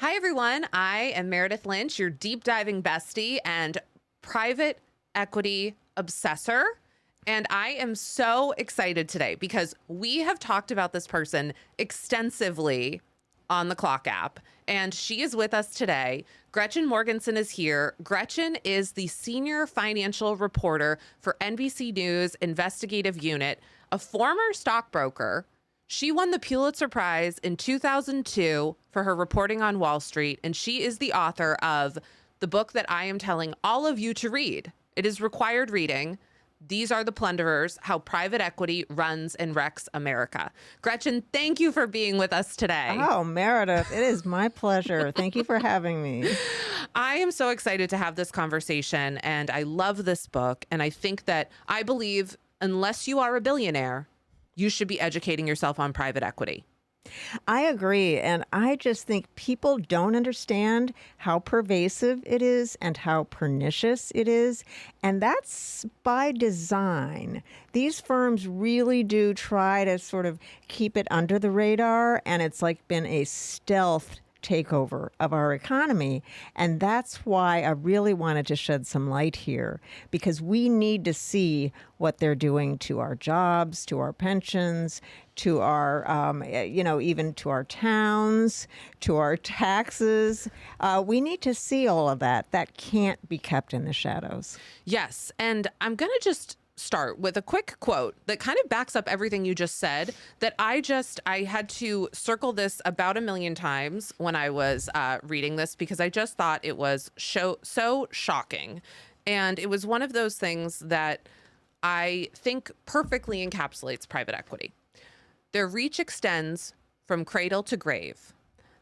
Hi, everyone. I am Meredith Lynch, your deep diving bestie and private equity obsessor. And I am so excited today because we have talked about this person extensively on the Clock app, and she is with us today. Gretchen Morgenson is here. Gretchen is the senior financial reporter for NBC News Investigative Unit, a former stockbroker. She won the Pulitzer Prize in 2002 for her reporting on Wall Street, and she is the author of the book that I am telling all of you to read. It is required reading. These Are The Plunderers, How Private Equity Runs and Wrecks America. Gretchen, thank you for being with us today. Oh, Meredith, it is my pleasure. Thank you for having me. I am so excited to have this conversation, and I love this book. And I believe unless you are a billionaire, you should be educating yourself on private equity. I agree. And I just think people don't understand how pervasive it is and how pernicious it is. And that's by design. These firms really do try to sort of keep it under the radar. And it's like been a stealth takeover of our economy. And that's why I really wanted to shed some light here, because we need to see what they're doing to our jobs, to our pensions, to our, even to our towns, to our taxes. We need to see all of that. That can't be kept in the shadows. Yes. And I'm going to just start with a quick quote that kind of backs up everything you just said, that I had to circle this about 1 million times when I was reading this, because I just thought it was so shocking. And it was one of those things that I think perfectly encapsulates private equity. Their reach extends from cradle to grave.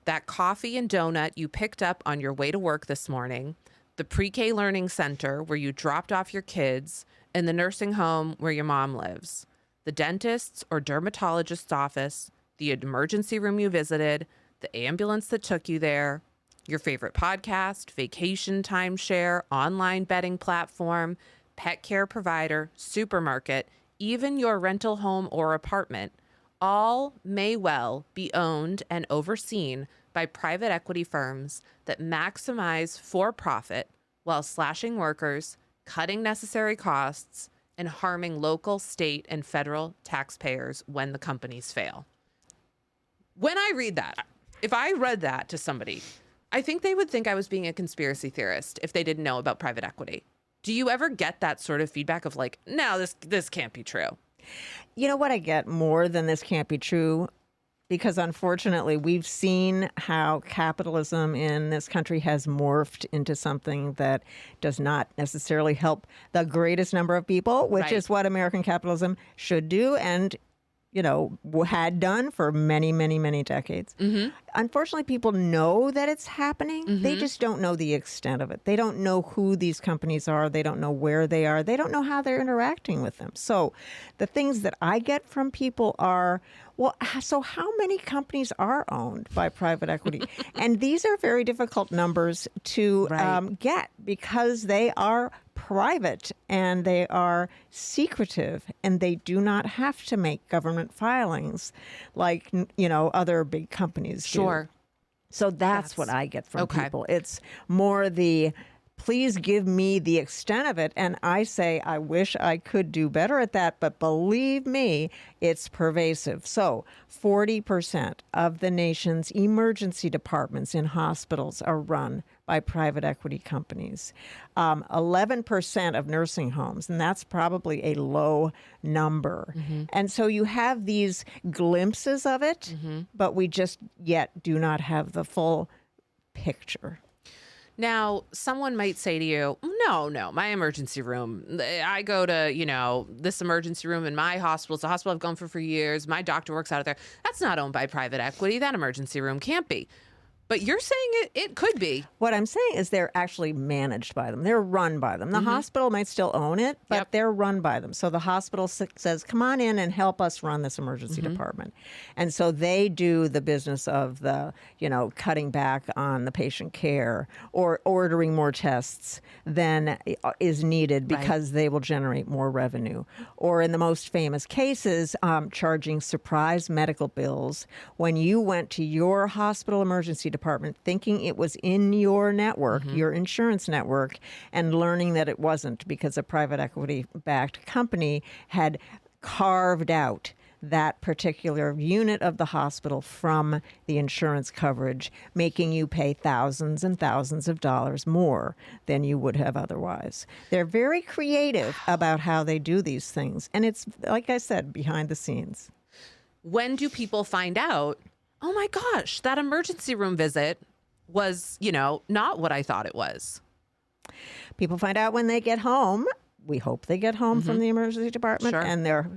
That coffee and donut you picked up on your way to work this morning, the pre-K learning center where you dropped off your kids, and the nursing home where your mom lives, the dentist's or dermatologist's office, the emergency room you visited, the ambulance that took you there, your favorite podcast, vacation timeshare, online betting platform, pet care provider, supermarket, even your rental home or apartment, all may well be owned and overseen by private equity firms that maximize for profit while slashing workers, cutting necessary costs, and harming local, state, and federal taxpayers when the companies fail. When I read that, if I read that to somebody, I think they would think I was being a conspiracy theorist if they didn't know about private equity. Do you ever get that sort of feedback of like, no, this can't be true? You know what I get more than this can't be true? Because unfortunately, we've seen how capitalism in this country has morphed into something that does not necessarily help the greatest number of people, which is what American capitalism should do and, had done for many, many, many decades. Mm-hmm. Unfortunately, people know that it's happening. Mm-hmm. They just don't know the extent of it. They don't know who these companies are. They don't know where they are. They don't know how they're interacting with them. So the things that I get from people are, well, so how many companies are owned by private equity? And these are very difficult numbers to get because they are private and they are secretive and they do not have to make government filings like, other big companies do. Sure. So that's what I get from people. It's more the, please give me the extent of it. And I say, I wish I could do better at that. But believe me, it's pervasive. So 40% of the nation's emergency departments in hospitals are run by private equity companies. 11% of nursing homes, and that's probably a low number. Mm-hmm. And so you have these glimpses of it, but we just yet do not have the full picture. Now, someone might say to you, no, my emergency room, I go to, this emergency room in my hospital. It's a hospital I've gone for years. My doctor works out of there. That's not owned by private equity. That emergency room can't be. But you're saying it could be. What I'm saying is they're actually managed by them. They're run by them. The hospital might still own it, but they're run by them. So the hospital says, come on in and help us run this emergency department. And so they do the business of the, cutting back on the patient care or ordering more tests than is needed because they will generate more revenue. Or in the most famous cases, charging surprise medical bills when you went to your hospital emergency department, thinking it was in your network, your insurance network, and learning that it wasn't because a private equity-backed company had carved out that particular unit of the hospital from the insurance coverage, making you pay thousands and thousands of dollars more than you would have otherwise. They're very creative about how they do these things. And it's, like I said, behind the scenes. When do people find out, oh my gosh, that emergency room visit was, not what I thought it was? People find out when they get home. We hope they get home from the emergency department and they're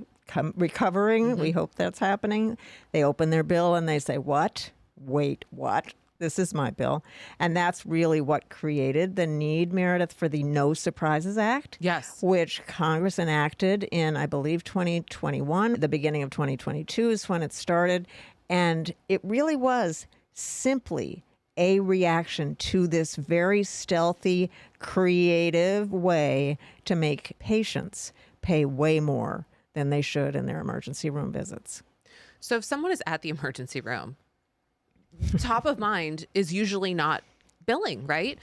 recovering. We hope that's happening. They open their bill and they say, what? Wait, what? This is my bill. And that's really what created the need, Meredith, for the No Surprises Act. Yes. Which Congress enacted in, I believe, 2021. The beginning of 2022 is when it started. And it really was simply a reaction to this very stealthy, creative way to make patients pay way more than they should in their emergency room visits. So if someone is at the emergency room, top of mind is usually not billing, right?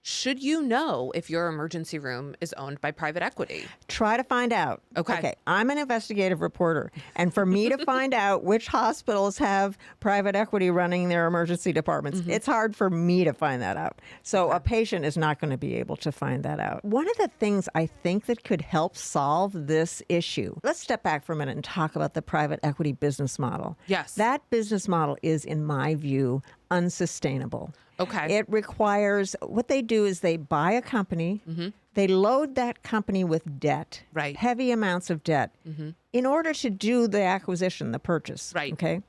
Should you know if your emergency room is owned by private equity? Try to find out. Okay. I'm an investigative reporter. And for me to find out which hospitals have private equity running their emergency departments, it's hard for me to find that out. So a patient is not going to be able to find that out. One of the things I think that could help solve this issue, let's step back for a minute and talk about the private equity business model. Yes. That business model is, in my view, unsustainable. Okay. It requires, what they do is they buy a company, they load that company with debt, Right. heavy amounts of debt, in order to do the acquisition, the purchase. Right. Okay.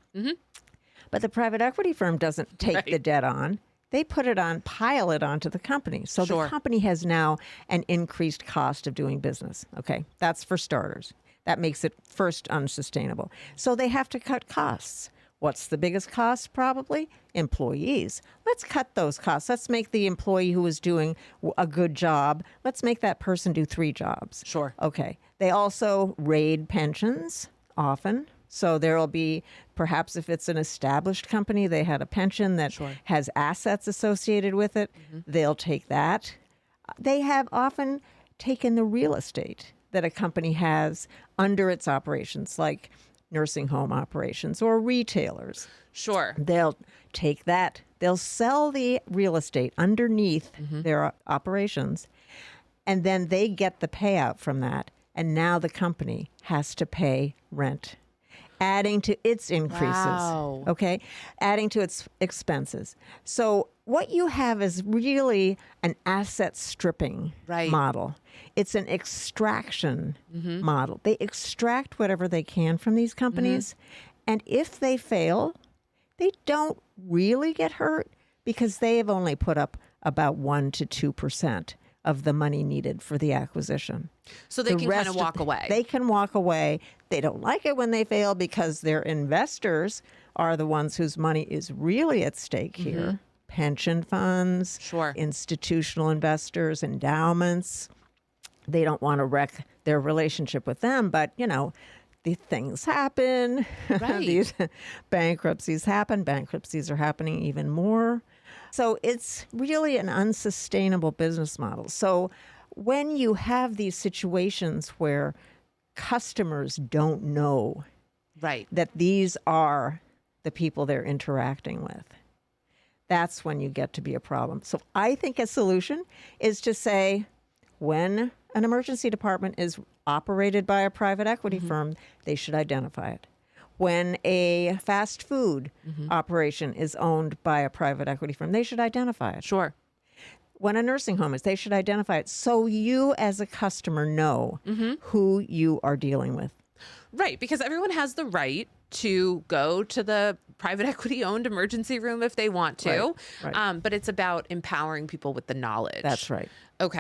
But the private equity firm doesn't take the debt on. They put it on, pile it onto the company. So the company has now an increased cost of doing business. Okay. That's for starters. That makes it first unsustainable. So they have to cut costs. What's the biggest cost? Probably employees. Let's cut those costs. Let's make the employee who is doing a good job, let's make that person do 3 jobs. Sure. Okay. They also raid pensions often. So there will be, perhaps if it's an established company, they had a pension that has assets associated with it. They'll take that. They have often taken the real estate that a company has under its operations, like nursing home operations or retailers. Sure. They'll take that. They'll sell the real estate underneath their operations, and then they get the payout from that. And now the company has to pay rent, adding to its increases. Wow. Okay, adding to its expenses. So what you have is really an asset stripping model. It's an extraction model. They extract whatever they can from these companies. And if they fail, they don't really get hurt because they have only put up about 1% to 2% of the money needed for the acquisition. So they can kind of walk away. They can walk away. They don't like it when they fail because their investors are the ones whose money is really at stake here. Pension funds, institutional investors, endowments. They don't want to wreck their relationship with them, but, the things happen. These bankruptcies happen. Bankruptcies are happening even more. So it's really an unsustainable business model. So when you have these situations where customers don't know that these are the people they're interacting with, that's when you get to be a problem. So I think a solution is to say, when an emergency department is operated by a private equity firm, they should identify it. When a fast food operation is owned by a private equity firm, they should identify it. Sure. When a nursing home is, they should identify it so you as a customer know who you are dealing with. Right, because everyone has the right to go to the private equity owned emergency room if they want to. But it's about empowering people with the knowledge. That's right. Okay.